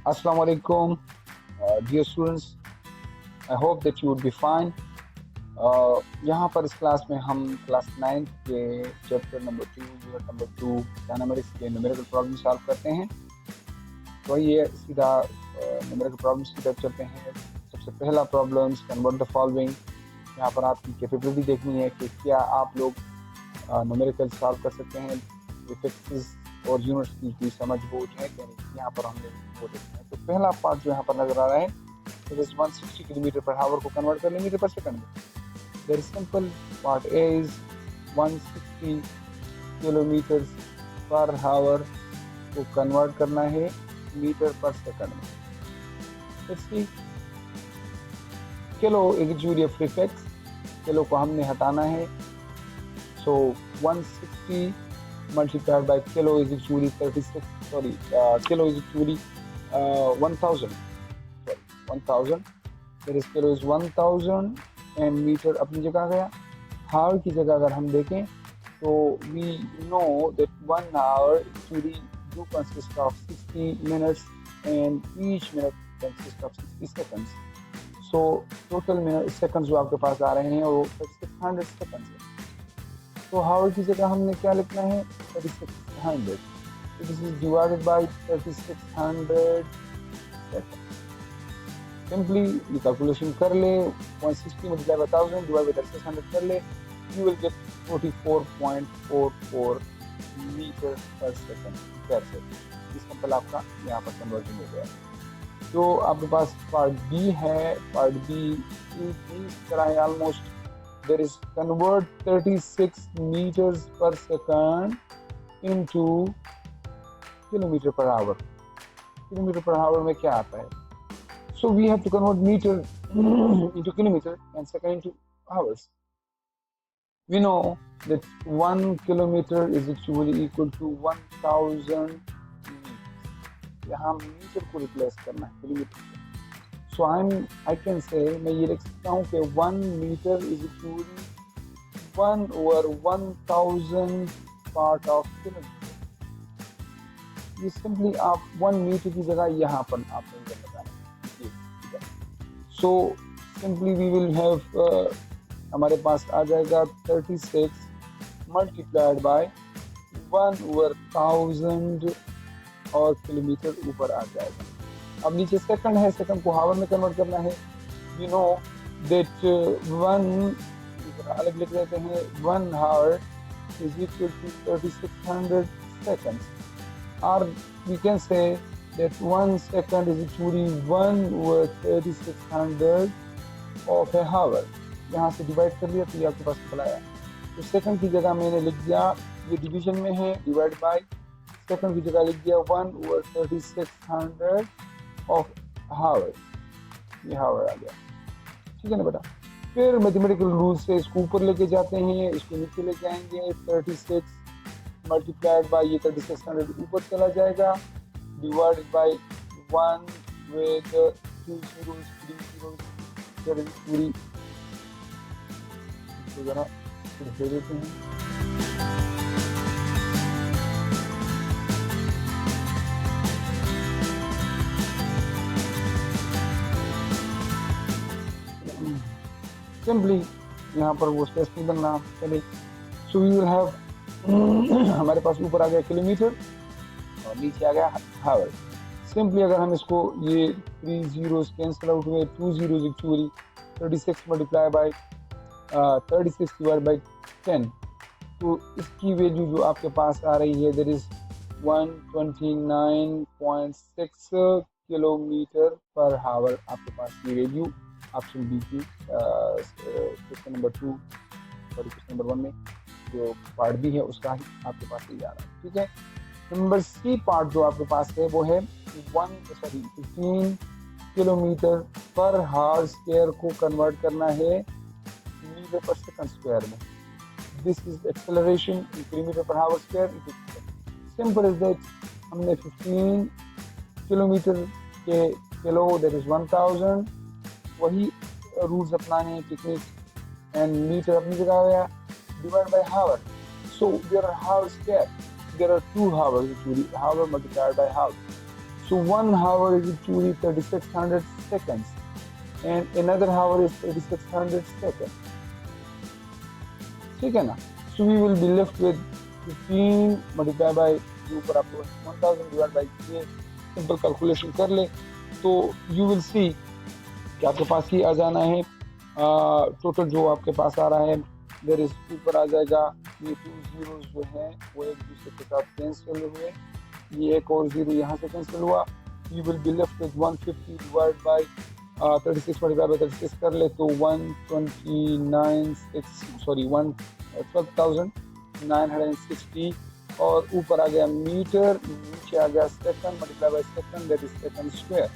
Assalamu alaikum, dear students. I hope that you would be fine. यहाँ पर इस class में हम क्लास 9 के chapter number 2 unit number 2 dynamics के न्यूमेरिकल प्रॉब्लम सॉल्व करते हैं। तो आइए सीधा न्यूमेरिकल प्रॉब्लम्स की तरफ चलते हैं। सबसे पहला प्रॉब्लम्स कन्वर्ट द फॉलोइंग। यहाँ पर आपकी कैपेबिलिटी देखनी है कि क्या आप लोग न्यूमेरिकल सॉल्व कर सकते हैं, इफेक्ट्स और यूनिट्स की समझ बूझ है कि नहीं। यहाँ पर हमने वो देखना है। तो पहला पार्ट जो यहाँ पर नजर आ रहा है इट इज 160 किलोमीटर पर आवर को कन्वर्ट कर लें मीटर पर सेकंड में। Very simple. Part A is 160 kilometre पर आवर को कन्वर्ट करना है मीटर पर सेकंड में। Let's see. Kilo is actually a prefix, kilo को हमने हटाना है। सो 160 multiplied by kilo is actually 36, sorry, kilo is actually 1000, sorry, 1000, that is kilo is 1000 and meter अपनी जगह आ गया। hour की जगह अगर हम देखें तो we know that 1 hour actually do consist of 60 minutes and each minute consists of 60 seconds, so total minute seconds जो आपके पास आ रहे हैं वो 3600 seconds है। तो हावर की जगह हमने क्या लिखना है 3600। This is divided by 3600 second. Simply ये कैलकुलेशन कर ले, 160 मल्टीप्लाई बाय 1000 डिवाइड बाय 3600 कर ले, यू विल गेट 44.44 मीटर पर सेकंड। That's it. इस सिंपल आपका यहाँ पर कन्वर्जन हो गया। जो आपके पास पार्ट बी है, पार्ट बी इस तरह है almost. There is convert 36 meters per second into kilometer per hour. Kilometer per hour में क्या आता है? So we have to convert meter into kilometer and second into hours. We know that 1 kilometer is actually equal to 1000 meters. यहाँ metre को replace करना है kilometre. So I can say, मैं ये लिख सकता हूँ कि 1 metre is equally 1 over 1000 part of kilometre. ये सिंपली आप 1 मीटर की जगह यहाँ पर आपने ये बताना। So simply we will have हमारे पास आ जाएगा 36 मल्टीप्लाइड बाय 1 over 1000 और किलोमीटर ऊपर आ जाएगा। अब नीचे सेकंड है, सेकंड को हावर में कन्वर्ट करना है। यू नो दैट 1 अलग लिख लेते हैं, 1 hour is equal to 3600 seconds, और we can say that 1 second is equally 1 over 3600 of a hour. यहाँ से डिवाइड कर लिया तो ये आपके पास निकल आया। तो सेकंड की जगह मैंने लिख दिया, ये डिवीजन में है, डिवाइड बाय, सेकंड की जगह लिख दिया 1 over 3600 ऑफ हावर। ये हावर आ गया, ठीक है ना बेटा। फिर मैथमेटिकल रूल से इसको ऊपर लेके जाते हैं, इसको नीचे लेके आएंगे। 36 मल्टीप्लाइड बाय ये 3600 ऊपर चला जाएगा, divided by 1 with 2 zeros 3 zeros पूरी इसको जरा दे देते हैं। सिंपली यहाँ पर वो स्पेस नहीं बनना चले। सो वी विल हैव हमारे पास ऊपर आ गया किलोमीटर और नीचे आ गया हावर। सिंपली अगर हम इसको ये 3 zeros कैंसिल आउट हुए, 2 zeros actually 36 multiply by 36 divide by 10, तो इसकी वैल्यू जो आपके पास आ रही है दैट इज 129.6 किलोमीटर पर हावर। आपके पास ये वैल्यू ऑप्शन बी की question number 2 sorry question number 1 में जो पार्ट बी है उसका ही आपके पास ये आ रहा है, ठीक है। नंबर सी पार्ट जो आपके पास है वो है 15 किलोमीटर पर हावर स्क्वायर को कन्वर्ट करना है मीटर पर सेकंड स्क्वायर में। This is acceleration in kilometre पर hour square. Simple is that, हमने 15 किलोमीटर के किलो दैट इज 1000 वही रूल्स अपनाने हैं, टेक्निक। एंड मीटर अपनी जगह आ गया, divide by hour. So there are hour square, there are 2 hours actually, hour multiplied by hour. So 1 hour is actually 3600 seconds and another hour is 3600 seconds. ठीक है ना? So we will be left with 15 multiplied by ऊपर आपको 1000 divided by ये simple calculation कर ले तो you will see कि आपके पास ये आ जाना है टोटल जो आपके पास आ रहा है देयर इज ऊपर आ जाएगा ये 2 जीरोस जो हैं वो एक दूसरे के साथ कैंसिल हुए ये एक और जीरो यहाँ से कैंसिल हुआ you will be left with 150 divided by 36 multiplied by 36 कर ले तो 12,960 और ऊपर आ गया मीटर नीचे आ गया second multiply by second that is second square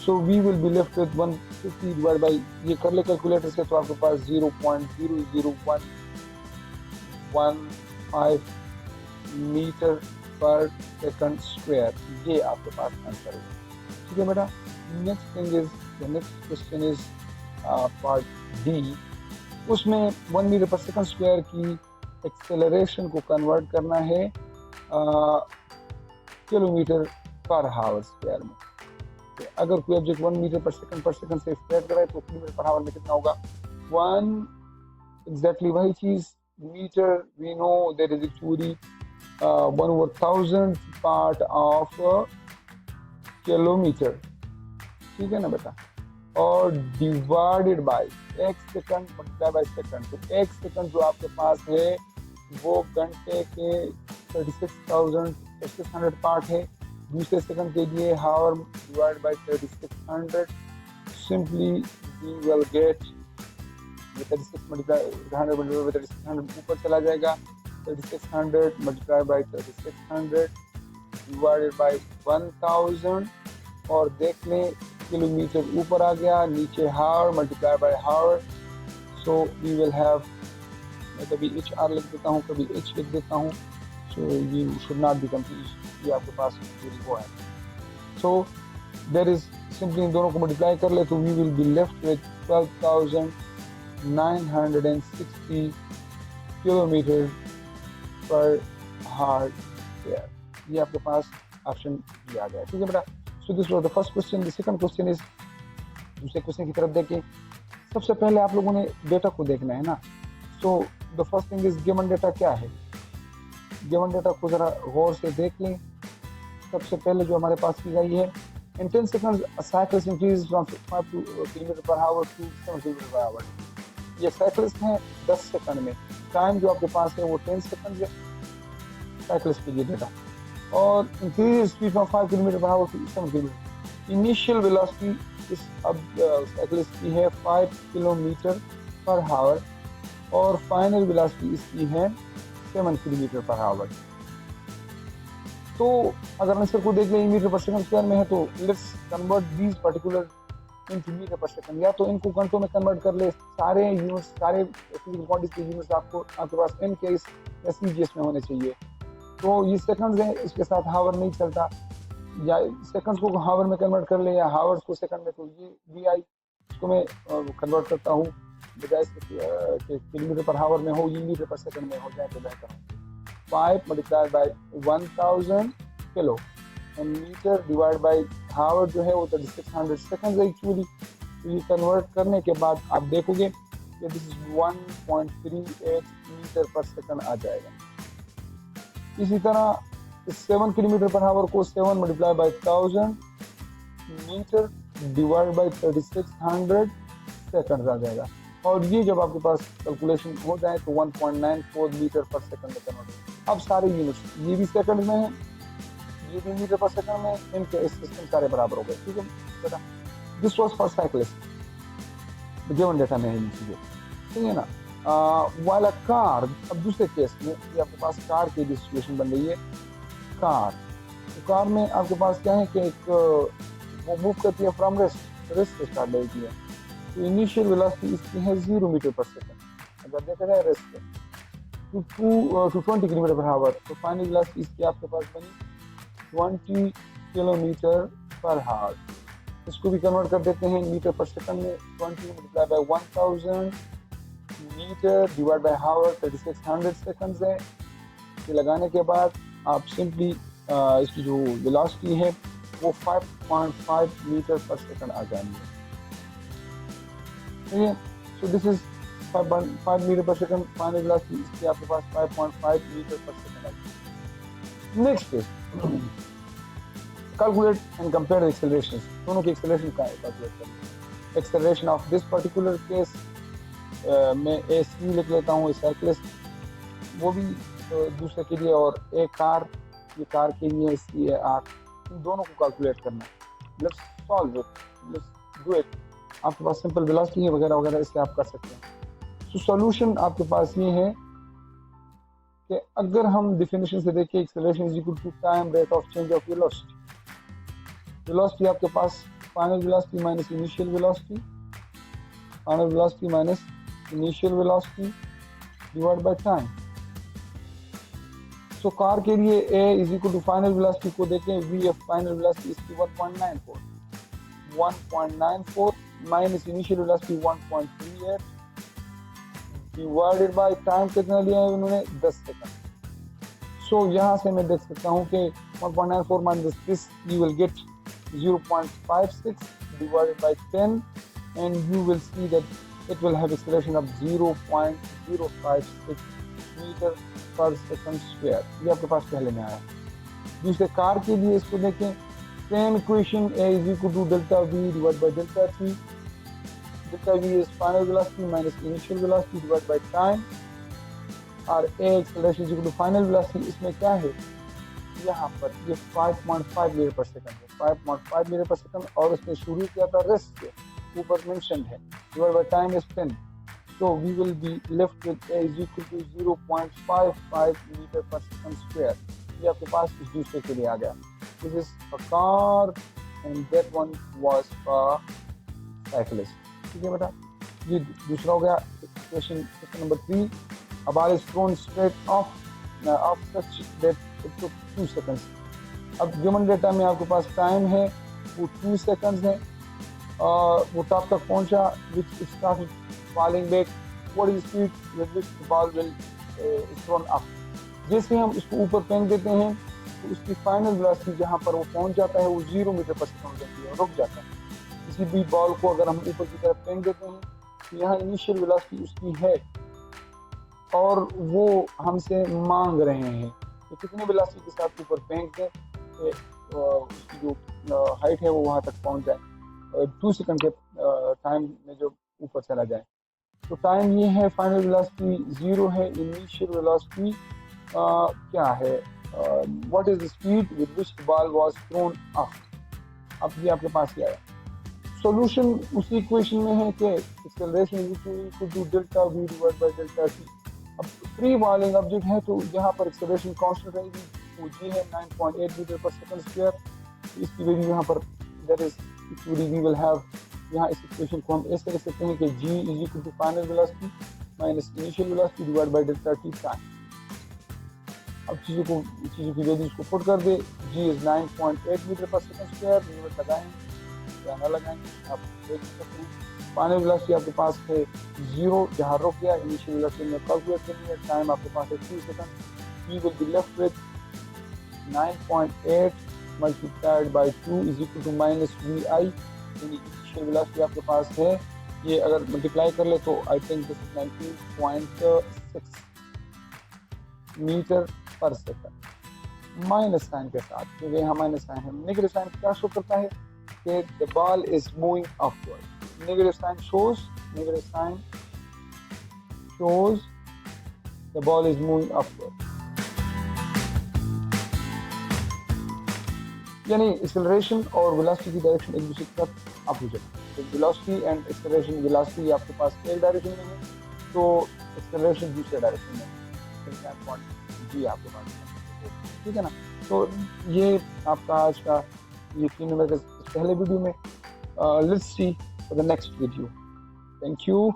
so we will be left with 150 divide by ये कर ले कैलकुलेटर से तो आपके पास 0.00115 मीटर पर सेकंड स्क्वायर ये आपके पास आंसर है ठीक है बेटा next thing is the next question is part D उसमें 1 मीटर पर सेकंड स्क्वायर की एक्सेलरेशन को कन्वर्ट करना है किलोमीटर पर हावर स्क्वायर में तो अगर कोई ऑब्जेक्ट 1 मीटर पर सेकंड से स्प्रेड कराए तो किलोमीटर पर हावर में कितना होगा 1 एग्जैक्टली वही चीज metre we know that is actually 1/1000 part of kilometre ठीक है ना बेटा और डिवाइडेड बाय एक सेकंड मल्टीप्लाई बाय सेकंड तो एक सेकंड जो आपके पास है वो घंटे के 36,600 पार्ट है दूसरे सेकंड के लिए hour divide by 3600 simply we will get 36 multiply 100 multiply 3600 ऊपर चला जाएगा 3600 मल्टीप्लाई बाय 3600 डिवाइडेड बाय 1000 और देख लें किलोमीटर ऊपर आ गया नीचे hour multiply by hour so we will have मैं कभी एच आर लिख देता हूँ कभी एच लिख देता हूँ so you should not be confuse ये आपके पास पूरी वो है सो देयर इज सिंपली इन दोनों को मल्टीप्लाई कर ले तो we will be left with 12,960 kilometre पर हावर स्क्वायर ये आपके पास ऑप्शन दिया गया ठीक है बेटा So this was the first question. The second question is दूसरे क्वेश्चन की तरफ देखें सबसे पहले आप लोगों ने डेटा को देखना है ना so the first thing is given data क्या है गिवन डेटा को जरा गौर से देख लें सबसे पहले जो हमारे पास की गई है in 10 seconds a cyclist increases from 5 kilometre पर आवर टू 7 किलोमीटर पर आवर ये साइकिलिस्ट हैं 10 सेकंड में टाइम जो आपके पास है वो 10 सेकंड है साइकिलिस्ट के लिए डेटा और increase speed from 5 किलोमीटर पर hour to 7 kilometre initial velocity is अब साइकिलिस्ट की है 5 किलोमीटर पर आवर और फाइनल वेलोसिटी इसकी है 7 किलोमीटर पर आवर तो अगर आंसर को देख लें मीटर पर सेकंड स्क्वायर में है तो let's convert these particular into metre पर सेकंड या तो इनको घंटों में कन्वर्ट कर ले सारे यूनिट्स सारे फिजिकल क्वांटिटीज के यूनिट्स आपके पास एन के इस सीजीएस में होने चाहिए तो ये सेकंड्स हैं इसके साथ हावर नहीं चलता या सेकंड्स को हावर में कन्वर्ट कर ले या हावर्स को सेकंड में तो ये वी आई इसको मैं कन्वर्ट करता हूँ बजाय कि किलोमीटर पर हावर में हो ये मीटर पर सेकंड में हो जाए तो बेहतर हो 5 multiplied by 1000 kilo and metre divide by hour जो है वो 3600 सेकंड्स है एक्चुअली तो ये कन्वर्ट करने के बाद आप देखोगे कि दिस इज 1.38 मीटर पर सेकंड आ जाएगा इसी तरह 7 किलोमीटर पर आवर को 7 multiply by 1000 metre divide by 3600 second आ जाएगा और ये जब आपके पास कैलकुलेशन हो जाए तो 1.94 मीटर पर सेकंड में कन्वर्ट हो अब सारे यूनिट्स ये भी सेकंड में है ये भी मीटर पर सेकंड में इनके सिस्टम सारे बराबर हो गए ठीक है बेटा this was for cyclist given data में है ये चीजें ठीक है ना वाला कार अब दूसरे केस में ये आपके पास कार की भी सिचुएशन बन रही है कार तो कार में आपके पास क्या है कि एक वो मूव करती है फ्रॉम रेस्ट से स्टार्ट होती है तो इनिशियल वेलोसिटी इसकी है 0 मीटर पर सेकंड अगर देखा जाए रेस्ट पे टू 20 किलोमीटर पर आवर तो फाइनल वेलोसिटी इसकी आपके पास बनी 20 किलोमीटर पर आवर इसको भी कन्वर्ट कर देते हैं मीटर पर सेकंड में 20 multiply by 1000 metre divide by hour 3600 seconds है ये लगाने के बाद आप सिंपली इसकी जो वेलोसिटी है वो 5.5 मीटर पर सेकंड आ जाएंगे। ठीक है, सो दिस इज 5 मीटर पर सेकंड फाइनल वेलोसिटी, इसकी आपके पास 5.5 मीटर पर सेकंड आएगी। Next is calculate and compare the acceleration, दोनों की एक्सेलरेशन का कैलकुलेट करना। Acceleration of this particular case मैं ए सी लिख लेता हूँ, साइक्लिस्ट, वो भी दूसरे के लिए, और एक कार, ये कार के लिए सी है आर, इन दोनों को कैलकुलेट करना है। Let's solve it, let's do it. आपके पास सिंपल वेलोसिटी है वगैरह वगैरह, इससे आप कर सकते हैं। तो सॉल्यूशन आपके पास ये है कि अगर हम डिफिनेशन से देखें, acceleration is equal to time rate of change of velocity. Velocity आपके पास final velocity minus initial velocity, final velocity minus initial velocity divide by time. तो कार के लिए a is equal to final velocity को देखें, v F final velocity इसकी 1.94 minus initial velocity 1.38 divided by time कितना लिया है उन्होंने, 10 सेकंड। सो यहाँ से मैं देख सकता हूँ कि 1.94 minus this you will get 0.56 divided by 10 and you will see that it will have acceleration of 0.056 meter per second square। ये आपके पास पहले में आया। दूसरे कार के लिए इसको देखें, same equation a is equal to delta v divided by delta t। delta v is final velocity minus initial velocity divided by time, और a acceleration is equal to final velocity। इसमें क्या है, यहाँ पर ये 5.5 मीटर पर second है, 5.5 metre पर सेकंड, और उसने शुरू किया था रेस्ट से, ऊपर मेंशन्ड है, divide by time is 10। So we will be left with a is equal to 0.55 meter per second square। ये आपके पास इस दूसरे के लिए आ गया। This is a car and that one was a cyclist। ठीक है बेटा, ये दूसरा हो गया। Question number 3, a ball is thrown straight off such that it took 2 seconds। अब गिवन डेटा में आपके पास टाइम है वो 2 seconds है, वो टॉप तक पहुंचा, which started falling back, what is the speed with which the ball will is thrown up। जैसे हम इसको ऊपर फेंक देते हैं तो उसकी फाइनल वेलोसिटी जहाँ पर वो पहुंच जाता है वो 0 मीटर पर सेकंड हो जाती है, रुक जाता है। किसी भी बॉल को अगर हम ऊपर की तरफ फेंक देते हैं तो यहाँ इनिशियल वेलोसिटी उसकी है और वो हमसे मांग रहे हैं कि कितने वेलोसिटी के साथ ऊपर फेंक दें उसकी जो हाइट है वो वहाँ तक पहुँच जाए, 2 सेकंड के टाइम में जो ऊपर चला जाए। तो टाइम ये है, फाइनल वेलोसिटी 0 है, इनिशियल वेलोसिटी क्या है, what is the speed with which the ball was thrown up. अब ये आपके पास क्या है, सॉल्यूशन उसी इक्वेशन में है कि acceleration is equal to delta v divide by delta t। अब फ्री फॉलिंग ऑब्जेक्ट है तो यहाँ पर एक्सेलरेशन कांस्टेंट रहेगी, वो g है 9.8 मीटर पर सेकंड स्क्वायर। इसकी वैल्यू यहाँ पर that is we will have, यहाँ इस इक्वेशन को हम ऐसे लिख सकते हैं कि g is equal to final velocity minus initial velocity divide by delta t time. अब चीज़ों की वैल्यूज को पुट कर दे, g इज 9.8 मीटर पर सेकंड स्क्वायर, लिमिट लगाएं या ना लगाएं आप देख सकते हैं। फाइनल वेलोसिटी आपके पास है 0 जहाँ रुक गया, इनिशियल वेलोसिटी में कैलकुलेट करनी है, टाइम आपके पास है 2 second. We will be left with 9.8 multiplied by 2 is equal to minus vi, यानी इनिशियल वेलोसिटी आपके पास है, ये अगर मल्टीप्लाई कर ले तो I think this is 19.6 metre पर सेकंड, माइनस साइन के साथ, क्योंकि यहाँ माइनस साइन है। नेगेटिव साइन क्या शो करता है कि the ball is moving upward. Negative sign shows the ball is moving upward, यानी एक्सेलरेशन और वेलोसिटी की डायरेक्शन एक दूसरे की तरफ अपोजिट है। वेलोसिटी एंड एक्सेलरेशन, वेलोसिटी आपके पास एक डायरेक्शन में है तो एक्सेलरेशन दूसरे डायरेक्शन में है, जी आपके पास, ठीक है ना। तो ये आपका आज का ये 3 नंबर के पहले वीडियो में। Let's see for the next video. Thank you.